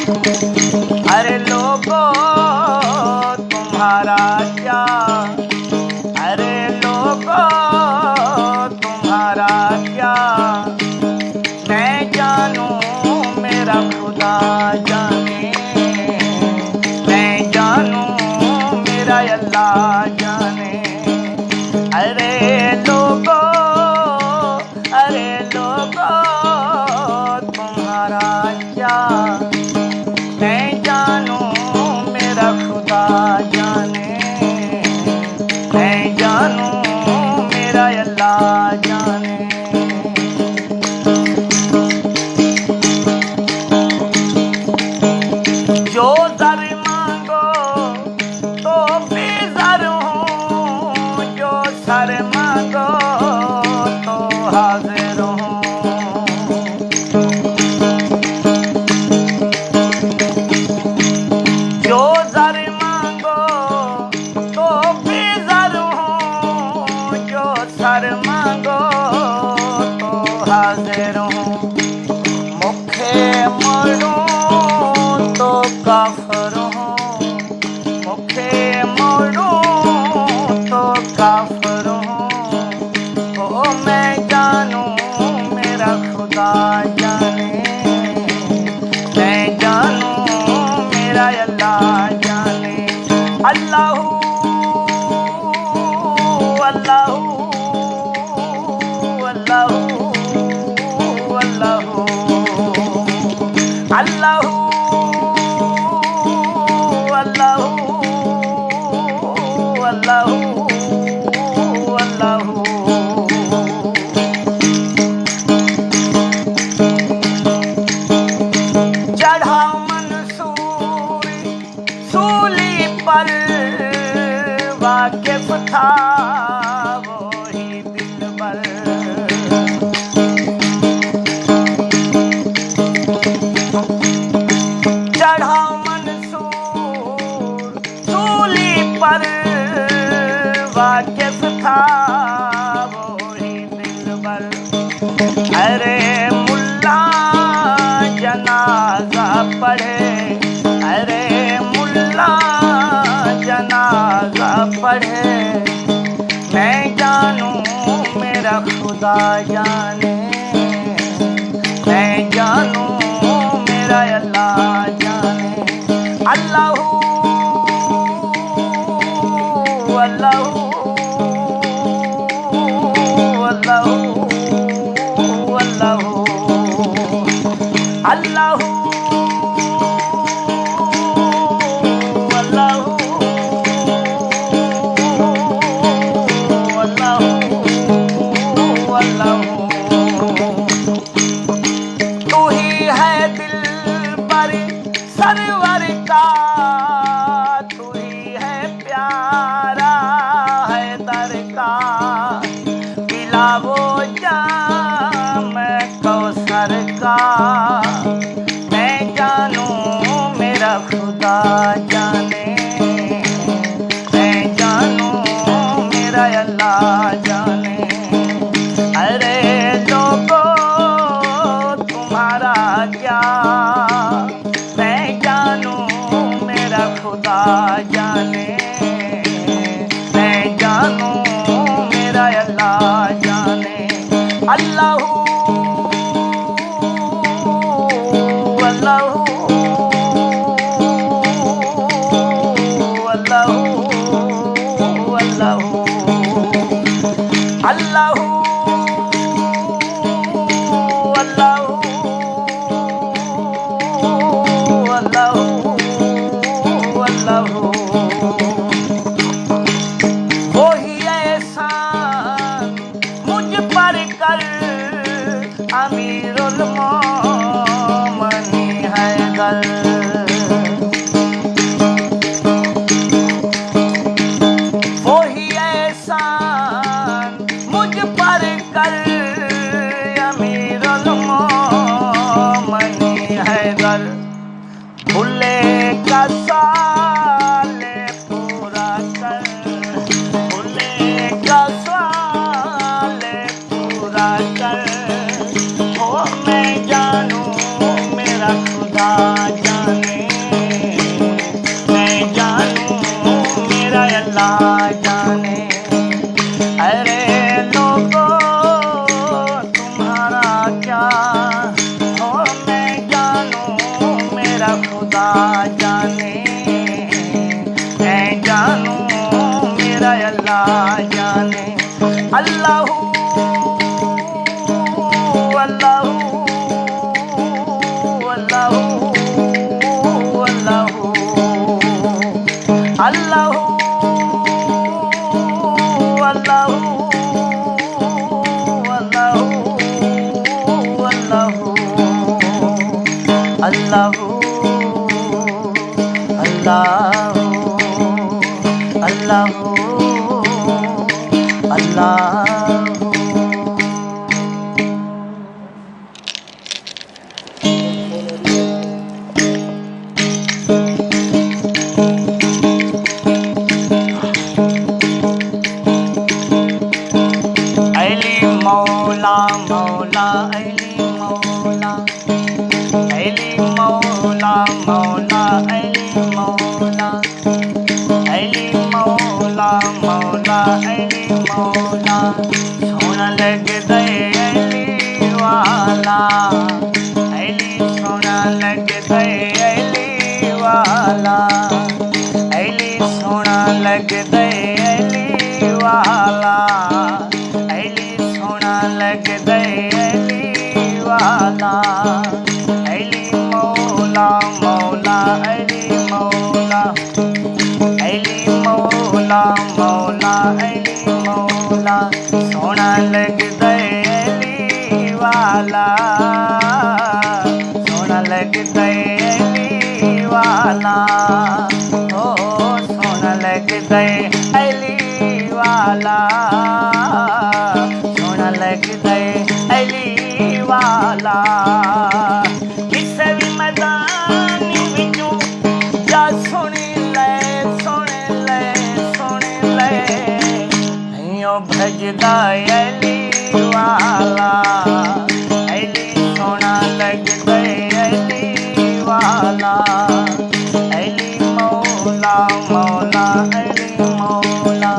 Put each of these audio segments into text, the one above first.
अरे लोगों तुम्हारा क्या, अरे लोगों तुम्हारा क्या, मैं जानूं मेरा खुदा जाने, मैं जानूं मेरा अल्लाह जाने। अरे लोगों तुम्हारा क्या, मैं जानूं मेरा खुदा जाने, मैं जानूं मेरा अल्लाह जाने। जो दर मांगो तो बेज़र हूँ, जो सर मांगो तो हाजिर हूँ। जो दर मांगो तो बेज़र हूँ, जो सर मांगो तो हाजिर हूँ। मुखे मोड़ूं तो काफिर हूँ, मुखे मोड़ूं तो काफिर हूँ। ओ मैं जानूं मेरा खुदा जाने, मैं जानूं मेरा अल्लाह जाने। अल्लाहू अल्लाहू अल्लाहू अल्लाहू अल्लाहू अल्लाहू अल्लाहू अल्लाहू। चढ़ा मंसूर सूली पर, वाकिफ था वही दिलबर। चढ़ा मंसूर सूली पर, वाकिफ था वही दिलबर। अरे मुल्ला जनाजा पढ़े, अरे मुल्ला जनाजा पढ़े, मैं जानूं मेरा खुदा जाने, मैं जानूं मेरा अल्लाह जाने। अल्लाहू अल्लाहू अल्लाहू अल्लाहू अल्लाहू तू ही है दिलबर सरवर का, तू ही है प्यारा है दर का। पिलावो जाम कौसर का, मैं जानूं मेरा खुदा जाने, मैं जानूं मेरा अल्लाह जाने। अरे लोगों तुम्हारा क्या, मैं जानूं मेरा खुदा जाने, मैं जानूं मेरा अल्लाह जाने। अल्लाहू अल्लाहू अल्लाहू अल्लाहू अल्लाहू वही एहसान मुझ पर कर, अमीरुल मोमिनीन हैदर। वही एहसान मुझ पर कर, अमीरुल मोमिनीन हैदर। भूले का साले पूरा कर, भूले का साले पूरा कर। ओ मैं जानूं मेरा खुदा जाने, अल्लाह अल्लाह अल्लाह अल्लाह अल्लाह। अली मौला मौला अली मौला अली मौला मौला अली मौला अली मौला मौला अली मौला। सोना लगदा अली वाला अली सोना लगदा अली वाला अली सोना लगदा अली वाला अली सोना लगदा अली वाला। अली मौला मौला अली मौला अली मौला मौला अली मौला। सोना लगदा अली वाला सोना लगदा अली वाला ओ सोना लगदा अली वाला सोना लगदा अली वाला। किसे भी मैदानी विचों जा सुन ले सुन ले सुन ले इयों भजदा अली वाला अली सोना लगदा अली वाला। अली मौला मौला अली मौला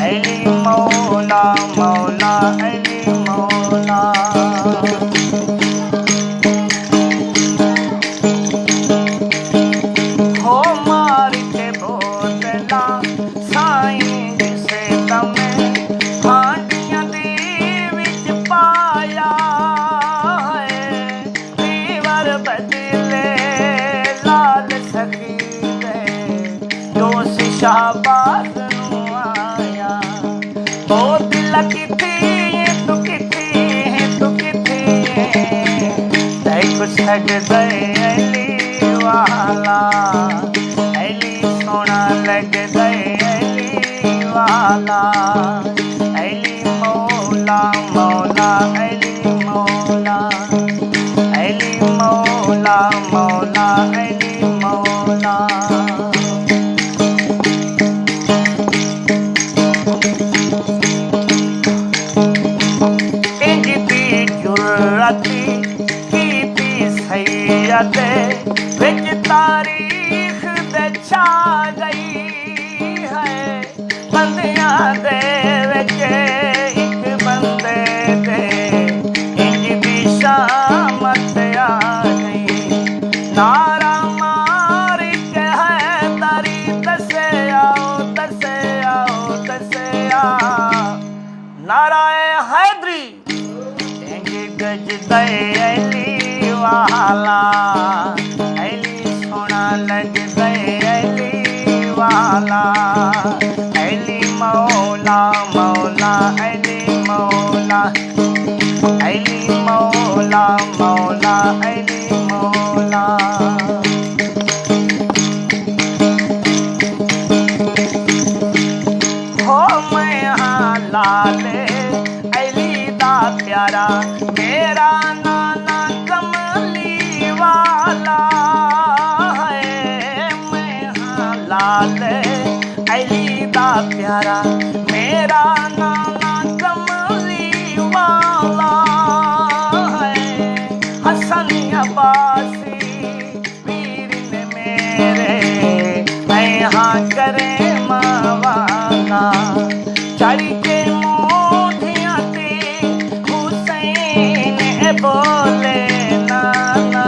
अली मौला मौला अली मौला। हो मार के बोतला साईं जिसे तमें हांडियां दी विच पाया है। दीवार बदले लाल सखी दे दोस्त शाहबाज नू आया। ओ दिल किथे तू किथे तू किथे कुछ लगदा अली वाला अली सोना लगदा अली वाला। अली मौला मौला अली मौला अली मौला मौला अली मौला। इंजदी जुर्रती सैयद विच तारीख दे छा गई है। बंदियां दे विच एक बंदे दे इंज दी शामत आ गई। नारा मार के है तारी दसे आओ दसे आओ दसे आओ। नारा हैदरी इंज गजदा अली वाला अली सोना लगदा अली वाला। अली मौला मौला अली मौला अली मौला मौला अली मौला। हो मैं हाँ लाल अली दा प्यारा मेरा नाना कमली वाला है। मैं हाँ लाल अली दा प्यारा मेरा नाना कमली वाला है। हसन अब्बासी वीर ने मेरे मैं हाँ करे मावाला। चढ़ के मोधियां ते हुसैन बोले नाना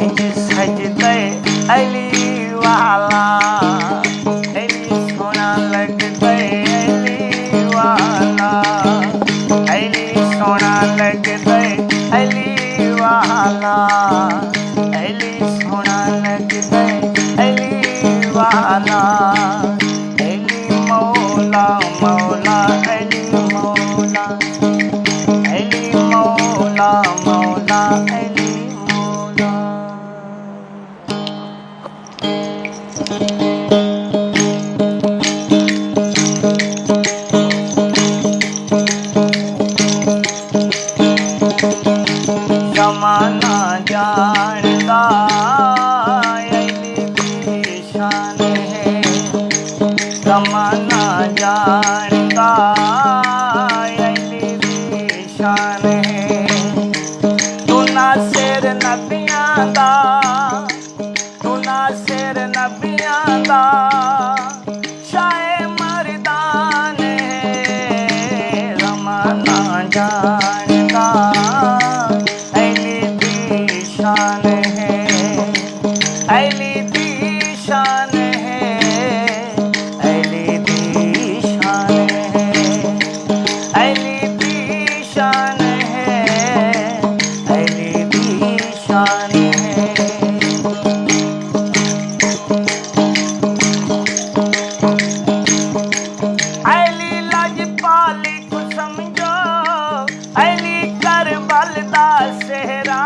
इंज सजदा अली वाला अली सोना लगदा अली वाला अली सोना लगदा अली वाला। जानदा अली दी शान है ज़माना जानदा अली दी शान है तू नासिर नबियां दा तू नासिर नबियां दा शाए मर्दान है ज़माना जानदा अली दी शान है अली दी शान है अली दी शान है अली दी शान है अली दी शान है अली लाजपाल को समझो अली करबल दा सेहरा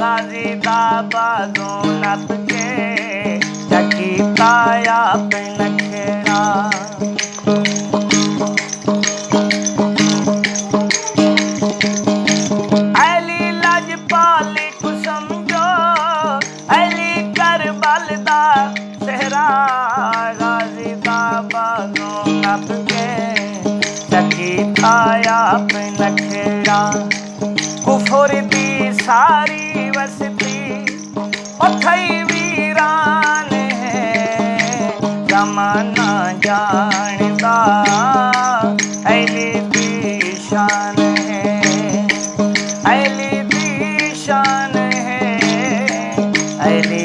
गाजी दा बाजों नप के चकी ताया पे नखेड़ा अली लाजपाल को समझो अली करबल दा सेहरा गाजी दा बाजों नप के चकी ताया पे नखेड़ा कुफर दी सारी वसती उथई वीरान है ज़माना जानदा अली दी शान है अली दी शान है अली